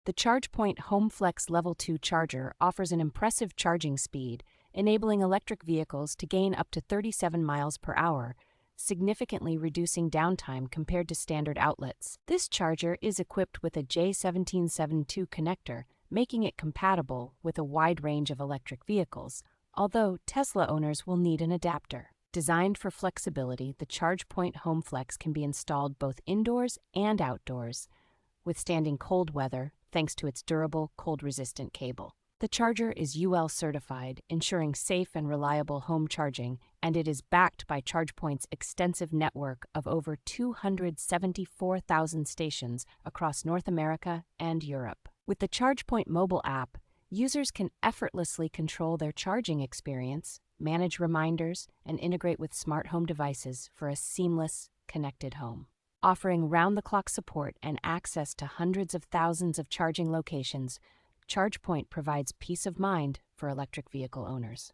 The ChargePoint HomeFlex Level 2 charger offers an impressive charging speed, enabling electric vehicles to gain up to 37 miles per hour, significantly reducing downtime compared to standard outlets. This charger is equipped with a J1772 connector, making it compatible with a wide range of electric vehicles, although Tesla owners will need an adapter. Designed for flexibility, the ChargePoint HomeFlex can be installed both indoors and outdoors, withstanding cold weather thanks to its durable, cold-resistant cable. The charger is UL certified, ensuring safe and reliable home charging, and it is backed by ChargePoint's extensive network of over 274,000 stations across North America and Europe. With the ChargePoint Mobile App, users can effortlessly control their charging experience, manage reminders, and integrate with smart home devices for a seamless, connected home. Offering round-the-clock support and access to hundreds of thousands of charging locations, ChargePoint provides peace of mind for electric vehicle owners.